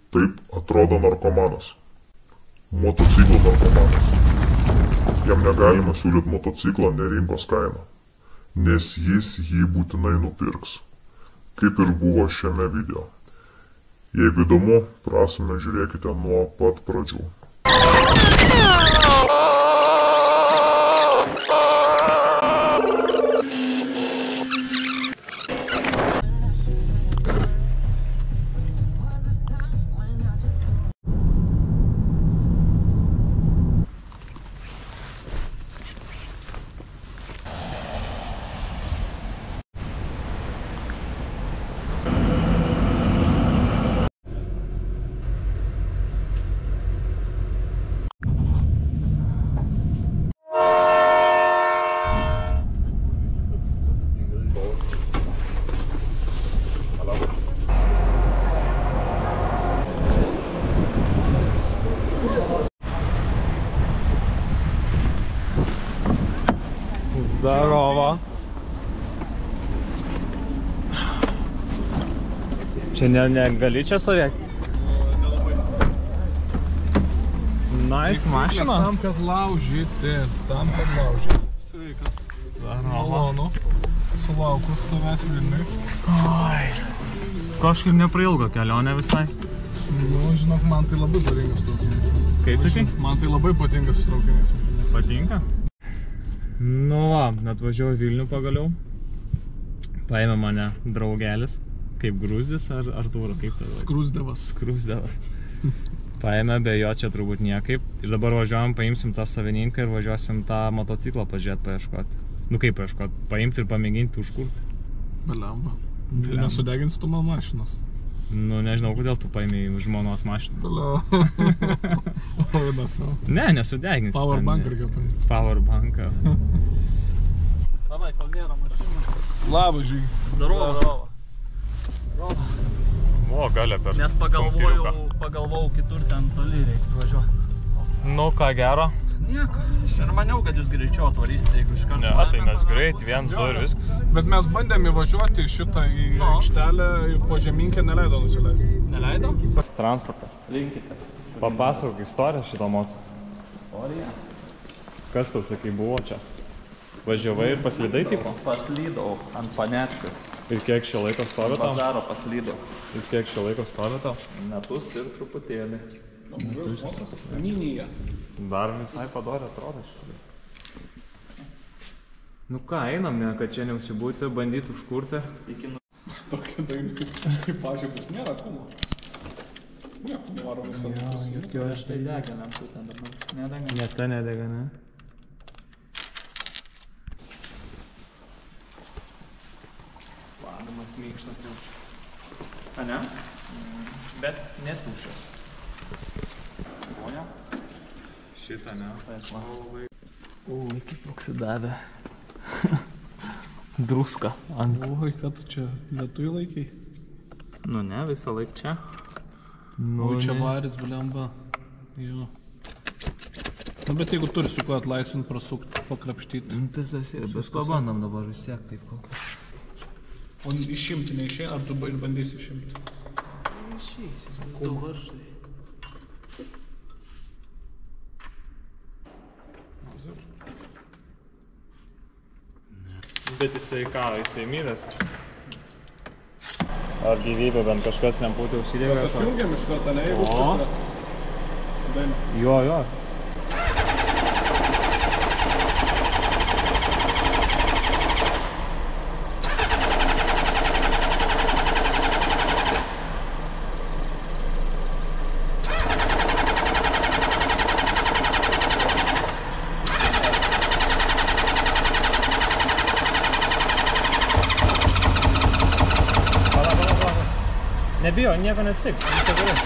Taip atrodo narkomanas. Motociklų narkomanas. Jam negalima siūlyti motociklą ne rinkos kaina, nes jis jį būtinai nupirks. Kaip ir buvo šiame video. Jeigu įdomu, prašome žiūrėkite nuo pat pradžių. Здорово. Čia negali čia stovėti? Nice mašina. Tam, kad laužyti. Sveikas. Malonu. Sulaukus tavęs Vilniui. Kažkaip neprailgo kelionė visai. Nu, žinok, man tai labai patinkas traukinys. Kaip sakai? Man tai labai patinkas traukinys. Patinka? Nu va, atvažiuoju Vilnių pagaliau. Paėmė mane draugelis. Kaip Grūzdis ar Artūro, kaip tai? Skrūsdevas. Paėmė, be jo čia turbūt niekaip. Ir dabar važiuojam, paimsim tą savininką ir važiuosim tą motociklą pažiūrėti, paieškoti. Nu kaip paieškoti? Paimti ir pamėginti užkurti. Beliamba. Nesudeginsi tu man mašinos. Nu nežinau, kodėl tu paėmėjai žmonos mašiną. Beliamba. Ne, nesudeginsi. Powerbank irgi paimti. Powerbanką. Davai, kol nėra mašina. Labas, Žygi. Darovo. O, galia per Nes pagalvojau kitur ten toli reiktų važiuoti. Nu, ką gero? Nieko. Ir maniau, kad jūs greičiau atvarysite, jeigu iš karto. Ne, tai mes greit, 1-2 ir viskas. Bet mes bandėm įvažiuoti šitą į aikštelę, po žeminkę neleido nusileisti. Neleido? Transportą. Linkitės. Papasakok istoriją šito moco. Istorija? Kas tau, sakai, buvo čia? Važiavai ir paslydai tipo? Paslydau ant panetkių. Ir kiek šio laiko stovi tau? Bazaro paslydau. Ir kiek šio laiko stovi tau? Metus ir truputėlį. Minija. Dar visai padorė atrodo štai. Nu ką, einam, ne, kad čia neužsibūti, bandyti užkurti. Tokia daina, kaip pažiūrės, nėra kumo. Nieko nevaro visą. Aš tai deginam, tu ten dabar. Nedeginam. Ne, ta nedega, ne? Vadamas mykštas jaučiu. A ne? Bet netušęs. Oja? Šitą, ne? Taip, man labai. Ui, kaip oksidavę. Druska. Oi, ką tu čia lietuvių laikai? Nu ne, visą laik čia. Oi, čia varis, blemba. Jo. Nu, bet jeigu turi su kuo atlaisvint, prasukti, pakrapštyti. Tas ir bet pabandom dabar vis tiek taip kol kas. O išimti neišėjo, ar tu bandysi išimti? Išėjusis, du varžai. Bet jisai ką, jisai miręs? Ar gyvybė bent kažkas nepūtė užsidėvė? Atjungiam iš karto, ne? Jeigu O? Jo. Nebijo, nieko neatsiks, visą gerai.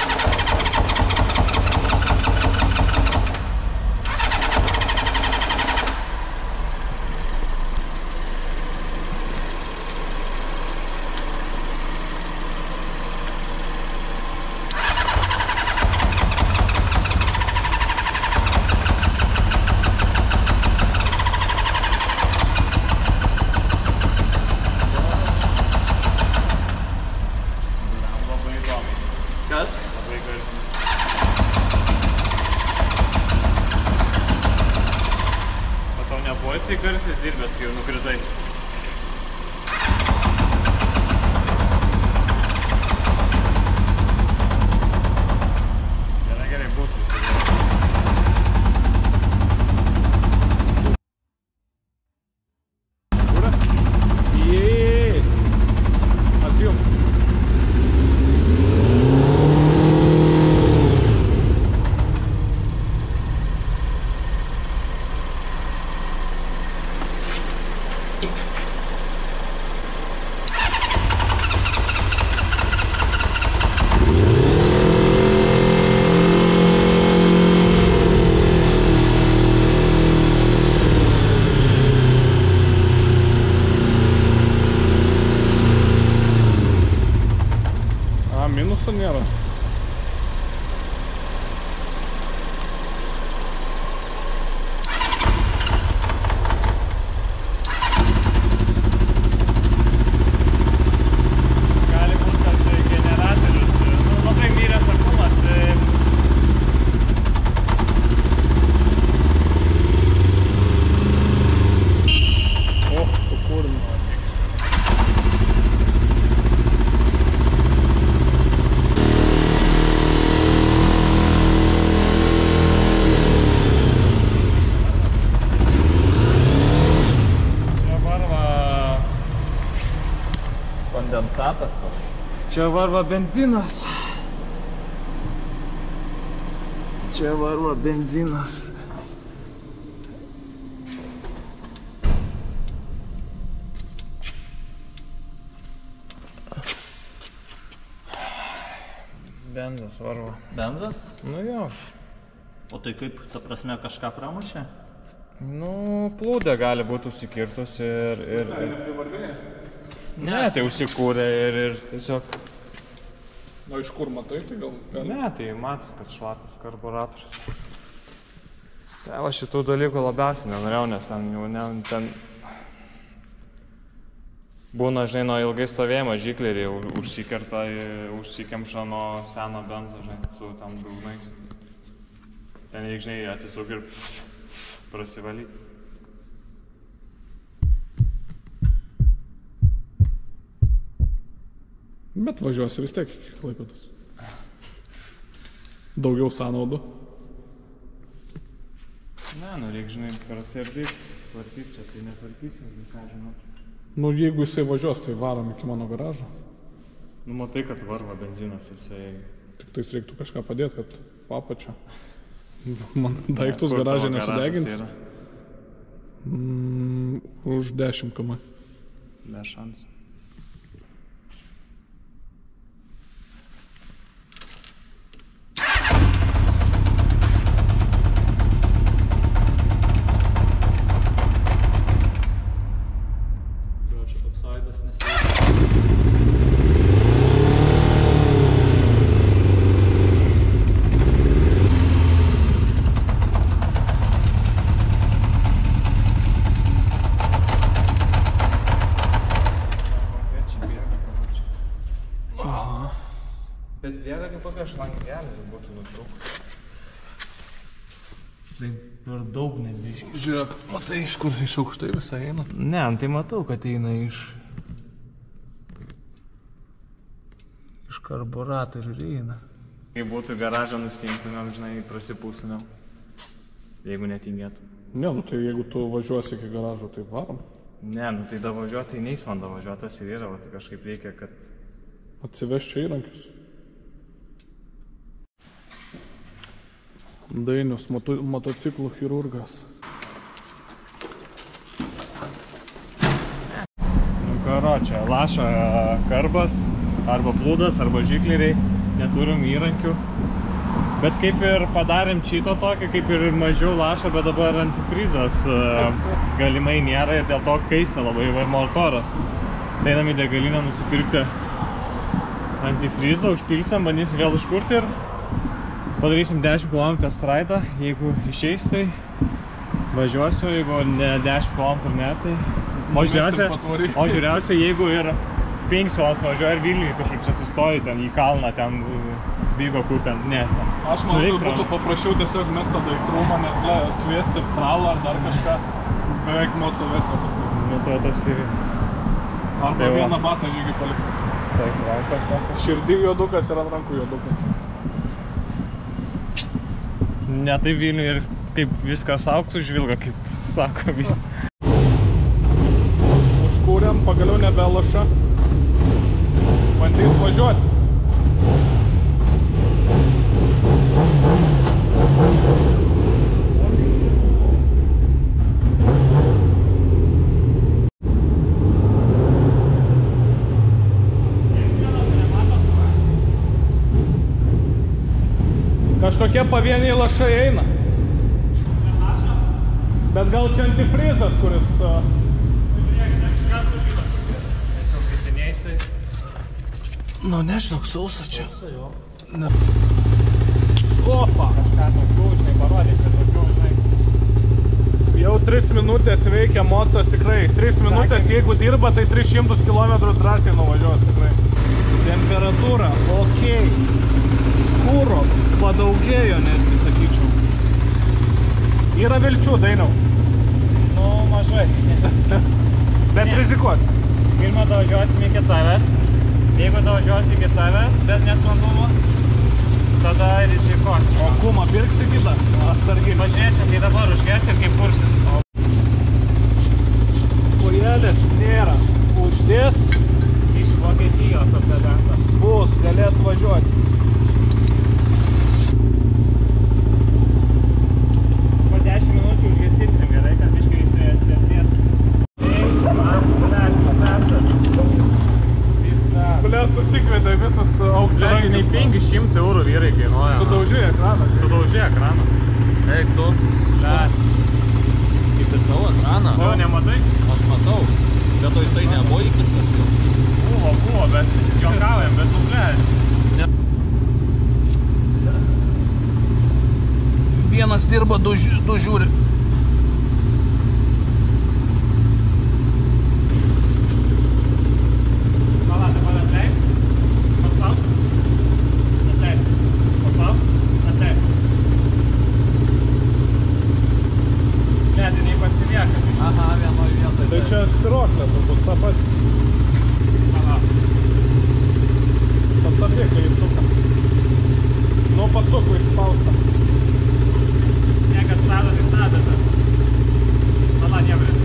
Kas? Labai Klausyk, garsiai dirbęs, kai jau nukritai. Gerai, bus viskas. Skūra? Jėj! Atjum. Minuso nėra. Gali būt, kad generatorius, labai myrės akumas. Kurna. Kondensatas koks. Čia varva benzinas. Čia varva benzinas. Benzas varva. Benzas? Nu jo. O tai kaip, ta prasme, kažką pramušė? Nu, plūdė gali būti užsikirtus ir... Ne, tai užsikūrė ir tiesiog... Nu, iš kur matai, tai gal... Ne, tai matas, kad šlapas karburatorius. Tai va šitų dalykų labiausiai nenorėjau, nes ten būna, žinai, nuo ilgai stovėjimo žiklerį užsikemša nuo seno benzo, žinai, su tam dūgnais. Ten reik, žinai, atsisuk ir prasivalyti. Bet važiuosi vis tiek iki Klaipėdos. Daugiau sąnaudų. Ne, nu reik, žinai, prasiardyti, tvarkyti, čia tai netvarkysim, ką žinot. Nu, jeigu jisai važiuos, tai varom iki mano garažo. Nu, matai, kad varva benzinas, jisai... Tik tais reiktų kažką padėti, kad papačia. Man daiktus garažė nesudegins. Už 10 km. Be šansų. Bet bėga kaip kokia šlangelė būtų nutrūkus. Tai per daug nebiški. Žiūrėk, matai, iš kur iš aukštai visą eina? Ne, tai matau, kad eina iš karburatorių eina. Jei būtų garažą nusiimtumėm, žinai, prasipūsimėm. Jeigu netingėtų. Ne, nu tai jeigu tu važiuosi iki garažo, tai varom. Ne, nu tai davažiuoti, tai neis man davažiuotas ir yra, tai kažkaip reikia, kad... Atsiveš čia įrankius. Dainius, motociklų chirurgas. Nu karo, čia laša karbas, arba plūdas, arba žikleriai, neturim įrankių. Bet kaip ir padarėm šito tokį, kaip ir mažiau laša, bet dabar antifrizas galimai nėra ir dėl to kaisia labai motoras. Tai einam į degalinę nusipirkti antifrizą, užpilsim, bandysim vėl užkurti ir padarysim 10 km raidą. Jeigu išeis, tai važiuosiu, jeigu ne 10 km ne, tai... O žiūriausia, jeigu ir 5 valandas važiuoju ir Vilniuje kažkur čia sustoju, ten į kalną, ten vyko kur ten, ne, ten. Aš manau, būtų paprašiau tiesiog mest tada į krūmą, nes kviesti stralą ar dar kažką. Beveik moco vertė pasakyti. Nu to toks ir... Arba vieną batą žygį paliks. Taip, rankas tokias. Širdį juodukas ir ant rankų juodukas. Ne taip Vilniui ir kaip viskas auks užvilga, kaip sako visi. Užkūrėm, pagaliau nebelaša. Bandys važiuoti. Kažkokie pavieniai lašai eina. Bet gal čia antifrizas, kuris... Žiūrėkit, iš kartų žydas. Tiesiog pisinėsi. Nu, nežinok, sausa čia. Sausa, jo. Ne. Opa! Kažką daugiau, žinai, parodyti, daugiau, žinai. Jau 3 minutės veikia mocas, tikrai. 3 minutės, jeigu dirba, tai 300 km drąsiai nuvažiuos, tikrai. Temperatūra, okei. Kūro padaugėjo, netgi sakyčiau. Yra vilčių, Dainiau. Nu, mažai. Bet rizikuos. Pirmą davažiuosim iki tavęs. Jeigu davažiuosi iki tavęs, bet nesklandumo, tada rizikuosim. O kumą pirksi kitą? Atsargiai. Važinėsim, tai dabar užgesim, kaip kursis. Kojelės nėra. Uždės. Iš Vokietijos apsidentas. Bus, galės važiuoti. Po 10 minučių užgesinsim, gerai, kad biškai įsitvės. Blet, susikvedė visus auksarankiniai. 500 eurų vyrai kainuoja. Sudaužė ekraną. Sudaužė ekraną. Eik tu, Blet. kaip ir savo ekraną. O, nematai? Aš matau, bet to jisai nebuvo įkistas jau. Buvo, bet juokaujam, bet blet. Vienas dirba, du žiūri. Palauk, dabar atleisk. Paspausk. Atleisk. Paspausk. Atleisk. Lediniai pasilieka. Aha, vienoj vietoj. Tai čia spiroklė, turbūt tą pat. Palauk. Pastabėk, kai jis suka. Nu, pasuk, išspausta. Niekas stadat, išstatata. Pala, nebrit.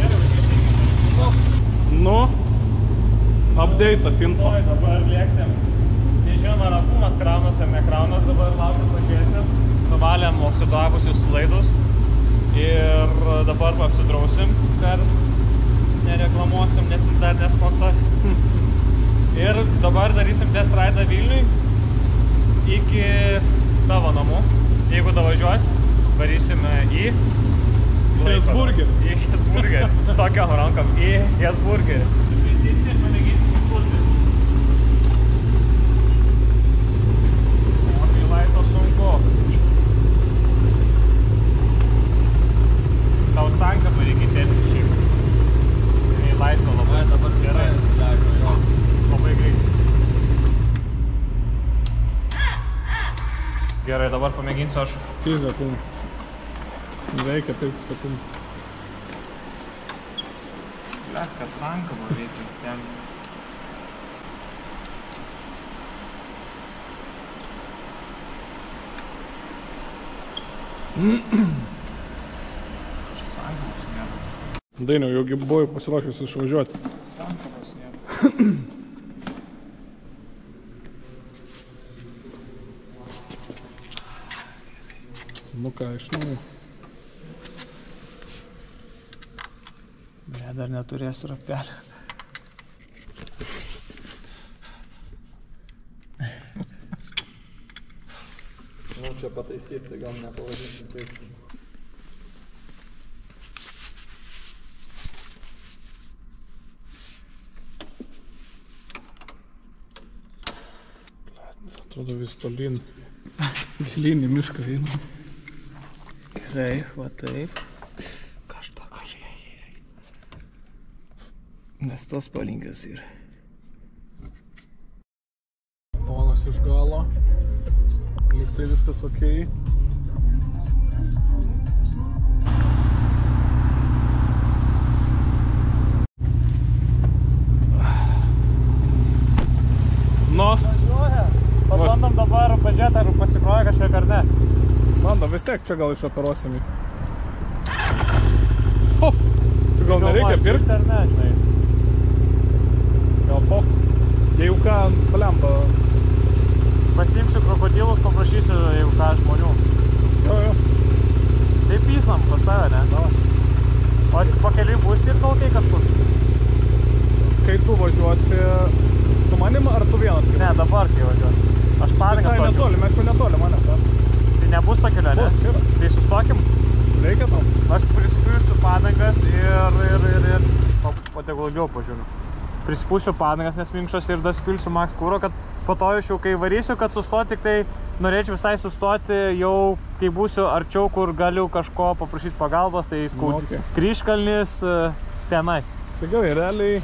Gerai, užgesinkim. Nu, update'as info. Oi, dabar lėksim. Nežinom, ar akumas kraunas ar nekraunas, dabar laukiam pažiesnės. Nuvalėm oksidavusius laidus ir dabar apsidrausim, per nereklamuosim, nes dar nesponsor. Ir dabar darysim test raidą Vilniui iki tavo namų. Jeigu davažiuos, varysime į Hesburgerį. Į Hesburgerį. Tokiom rankom. Į Hesburgerį. Išvaisysim ir pamėginsim užpulti. O, tai laisvo sunku. Tau sankabą reikia įtėti šiaip. Tai laisvo labai. Dabar gerai. Atsileidžio, jo. Labai greitai. Gerai, dabar pamėginsiu aš. 5 sekundų. Veikia 5 sekundų. Blet, kad sankabą reikia ten. Čia sankabos nėra. Dainiau, jau buvai pasiruošęs išvažiuoti. Sankabos nėra. Nu ką, iš naujo. Blet, dar neturėsiu raktelį. Nu, čia pataisyti, tai gal nepavadinti taisyti. Atrodo vis tolyn. Gilyn į mišką eina. Gerai, va taip. Kažta, ajajai. Nes tas palinkęs yra. Tonas iš galo. Lyg tai viskas okei. vis tiek čia gal išoperuosim. Čia gal nereikia pirkti? Ar ne, žinai. Gal po. Jeigu ką, palemba. Pasiimsiu krokodilus, paprašysiu, jeigu ką, žmonių. Jo. Taip pysnam pas tave, ne? O pakeliui bus ir taukiai kažkur? Kai tu važiuosi su manim, ar tu vienas kaip? Ne, dabar kai važiuosi. Aš padangas visai netoli, mes jau netoli manęs esame. Tai nebus pakelio, ne? Bus, yra. Tai sustokim? Reikia tam. Aš prisipilsiu padangas ir pategul ilgiau pažiūriu. Prisipūsiu padangas, nes minkštos ir dar spilsiu max kūro, kad po to iš jau kai varysiu, kad sustoti, tik tai norėčiau visai sustoti jau, kai būsiu arčiau, kur galiu kažko paprašyti pagalbos, tai Kryžkalnis tenai. Tai gerai, realiai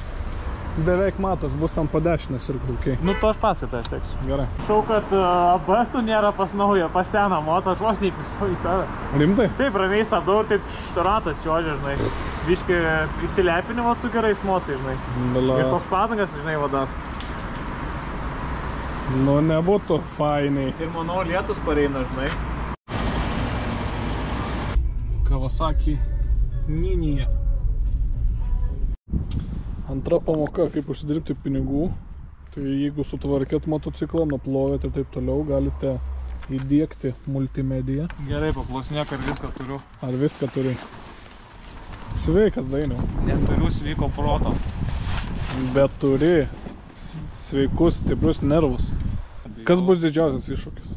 beveik matos, bus tam po dešinės ir kokiai. Nu, to aš paskaitoje seksiu. Gerai. Šau, kad ABS-ų nėra pas naują, pas seną moto, aš vos neįpisau į tave. Rimtai? Taip, ramiai stabdau ir taip ratas čiuožia, žinai. Biški įsilepinimo su gerais mocai, žinai. Bala. Ir tos padangas, žinai, vada. Nu, nebūtų fainai. Ir manau, lietus pareina, žinai. Kawasaki Ninja. Antra pamoka, kaip užsidirbti pinigų. Tai jeigu sutvarkėt motociklą, nuplovėt ir taip toliau, galite įdiegti multimediją. Gerai, paklausinėk, ar viską turiu. Ar viską turi? Sveikas, Dainiau. Neturiu sveiko proto. Bet turi sveikus, stiprius nervus. Kas bus didžiausias iššūkis?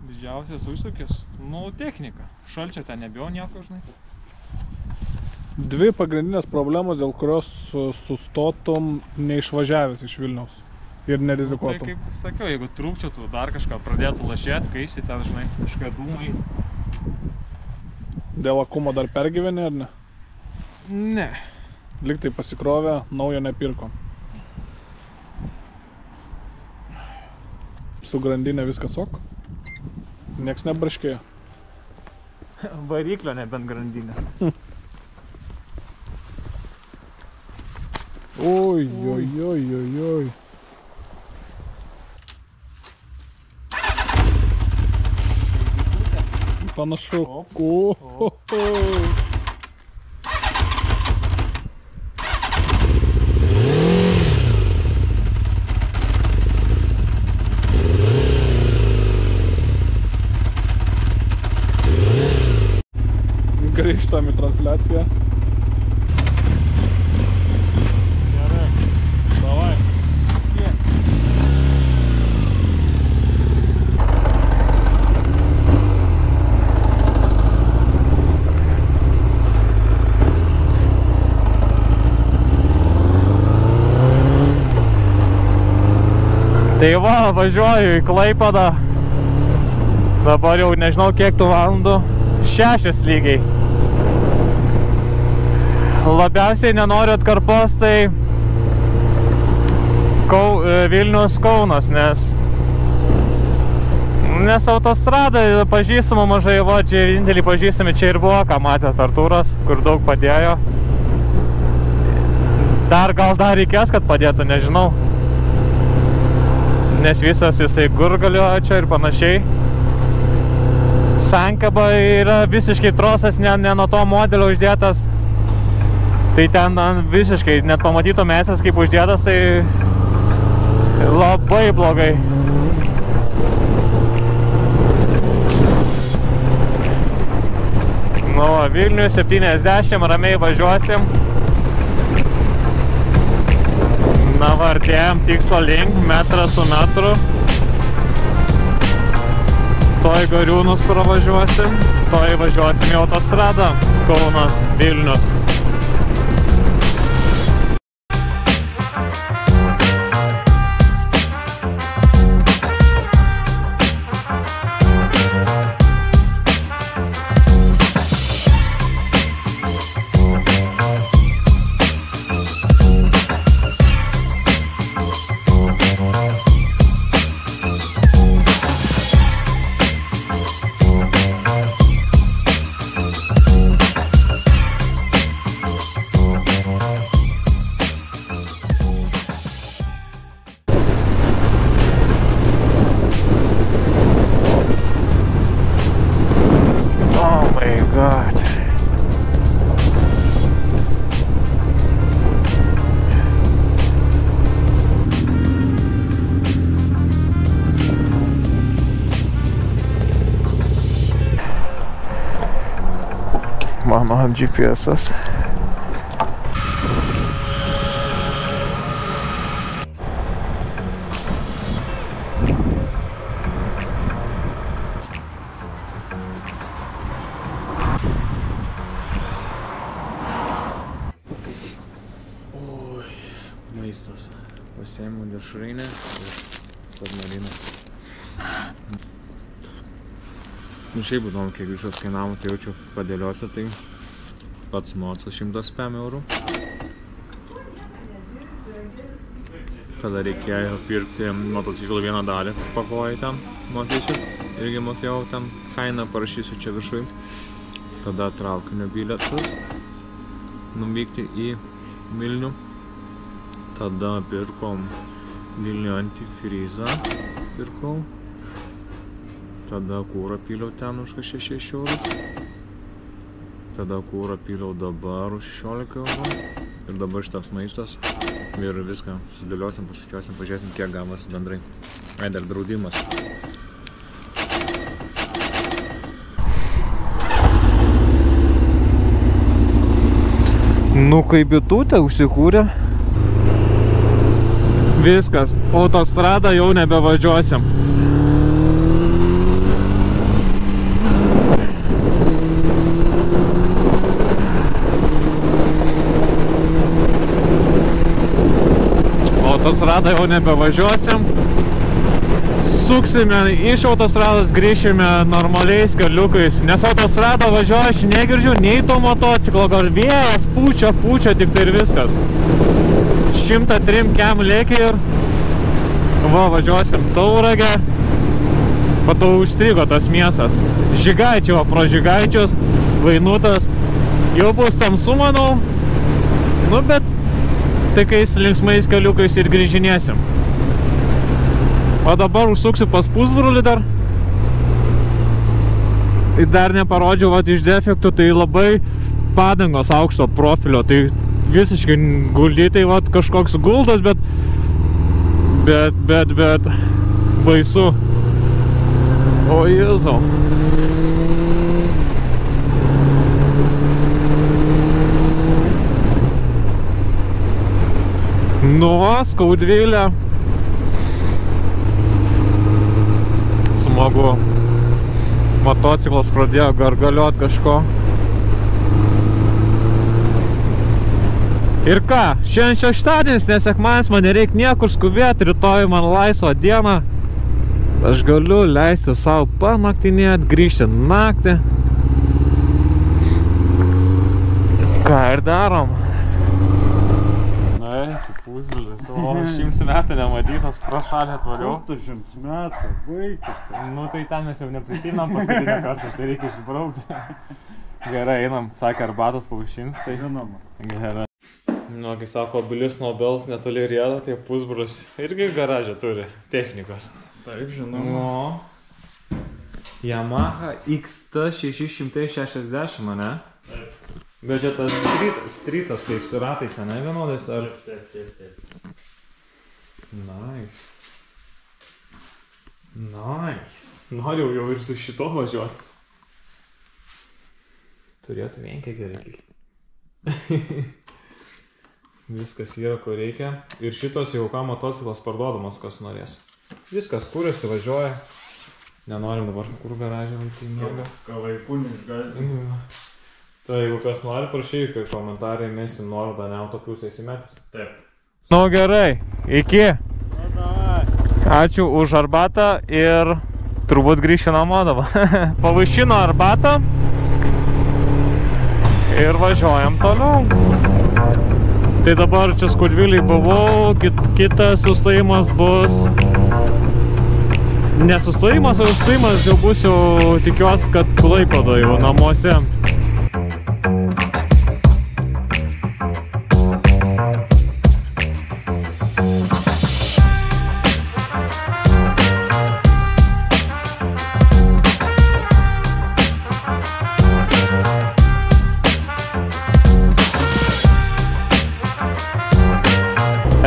Didžiausias iššūkis? Nu, technika. Šalčio ten nebijau nieko, žinai. Dvi pagrindinės problemos, dėl kurios sustotum neišvažiavęs iš Vilniaus ir nerizikuotum. Tai kaip sakiau, jeigu trūkčiau, dar kažką pradėtų lašėti, kaisi ten, žinai, kažką dūmai. Dėl akumo dar pergyveni, ar ne? Ne. Liktai pasikrovę, naujo nepirkom. Su grandinė viskas ok? Nieks nebraškėjo. Variklio nebent grandinės. Oi, oi, oi, oi, oi. Panašu. Grįžtam į transliaciją. Gerai. Davai. Tai va, važiuoju į Klaipėdą. Dabar jau nežinau kiek tų valandų. 6 lygiai. Labiausiai nenoriu atkarpos, tai Vilnius Kaunas, nes autostrada pažįstama mažai, va, čia vienintelį pažįstami čia ir buvo, ką matėt Artūras, kur daug padėjo. Dar reikės, kad padėtų, nežinau. Nes visas jisai gurgalio čia ir panašiai. Sankaba yra visiškai trosas, ne nuo to modelio uždėtas. Tai ten visiškai, net pamatyto mesas kaip uždėtas, tai labai blogai. Nu, Vilniui 70, ramiai važiuosim. Na, artėjam tikslo link, metras su metru. Toj Gariūnus pravažiuosim, toj važiuosim į autostradą Kaunas Vilnius. mano GPS-as. Maistas. Pasiėmiau dešrainę ir submariną. Šiaip įdomu, kiek visas kainavo, tai jaučiu padėliuosiu, tai pats mocas 100 eurų. Tada reikėjo pirkti motociklų vieną dalį, pakojai tam mokėsiu, irgi mokėjau tam kainą, parašysiu čia viršui. Tada traukinio bilietus, nuvykti į Vilnių. Tada pirkom Vilnių antifrizą, pirkau. Tada kūrą pyliau ten už 6 eurus. Tada kūrą pyliau dabar už 16 eurų. Ir dabar šitas maistas. Ir viską sudėliosim, paskaičiuosim, pažiūrėsim, kiek gavas bendrai. Ai, dar draudimas. Nu, kaip bitutė užsikūrė. Viskas, autostradą jau nebevažiuosim. Autostradą jau nebevažiuosim. Suksime iš autostrados, grįšime normaliais keliukais. Nes autostradą važiuoju, aš negirdžiu nei to motociklo, gal vėjas pučia, tik tai ir viskas. 103 kem lėkia ir va, važiuosim Tauragę. Patau užstrigo tas miestas. Žygaičiai, va, pro Žygaičius, Vainutas. Jau bus tamsu, manau. Nu, bet tokiais linksmais keliukais ir grįžinėsim. O dabar užsuksiu pas pusbrolį dar. Ir dar neparodžiau, va, iš defektų, tai labai padangos aukšto profilio. Tai visiškai guldytai, va, kažkoks guldas, bet baisu. O Jėzau. Nu, Skaudvilė. Smagu. Motociklas pradėjo gargaliuot kažko. Ir ką, šiandien šeštadienis, nes sekmadienis, man nereik niekur skubėti, rytoj man laisva diena. Aš galiu leisti savo panaktinėti, grįžti naktį. Ką ir darom? Na, pusbilis, o 100 metų nematytas, pro šalį atvariau. Tu 100 metų, baigti. Nu, tai ten mes jau neprisimam paskutinę kartą, tai reikia išbraukti. Gerai, einam, sakė, arbatos paušins, tai Žinoma. gerai. Nu, kai sako, obilius nuo obels netoli rieda, tai pusbrus irgi garažą turi technikos. Taip, žinoma. Nu, Yamaha XT660, ne? Taip. Bet čia tas strytas tais ratais, ne, vienodais, ar? Taip. Nice. Noriu jau ir su šito važiuoti. Turėtų vienkia gerai. Viskas yra, ko reikia. Ir šitos jau ką motociklas parduodamas, kas norės. Viskas kūrėsi, važiuoja. Nenorim dabar kur garažė, tai mėga. Ką vaikų neišgazdinti. Tai jeigu kas nori, prašykit komentarai, mesim nuorodą, ne auto pliusą įsimetis. Taip. Nu gerai, iki. Ačiū už arbatą ir turbūt grįšiu namo dabar. Pavaišino arbatą ir važiuojam toliau. Tai dabar čia Skaudvilėj buvau, kitas sustojimas bus... Nesustojimas, o sustojimas jau bus jau tikiuosi, kad Klaipėdoje jau namuose.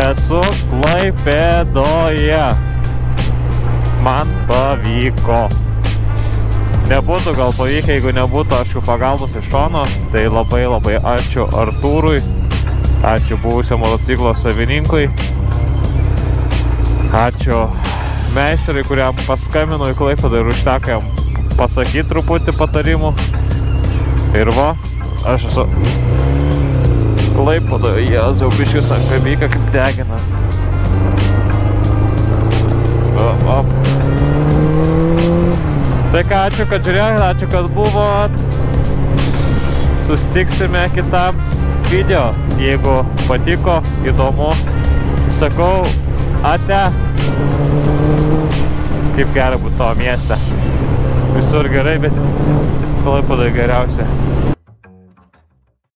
Esu Klaipėdoje. Man pavyko. nebūtų gal pavykę, jeigu nebūtų, aišku, pagalbos iš šono. Tai labai ačiū Artūrui, ačiū buvusio motociklo savininkui, ačiū meistrui, kuriam paskambino į Klaipėdą ir užteko jam pasakyti truputį patarimų. Ir va, aš esu Klaipėdoje, Jėzau, biškis ant kabyka kaip deginas. Op. Tai ką, ačiū, kad žiūrėjot, ačiū, kad buvot. Susitiksime kitam video. Jeigu patiko, įdomu, sakau, ate. Kaip gera būt savo mieste. Visur gerai, bet Klaipėdoje geriausia.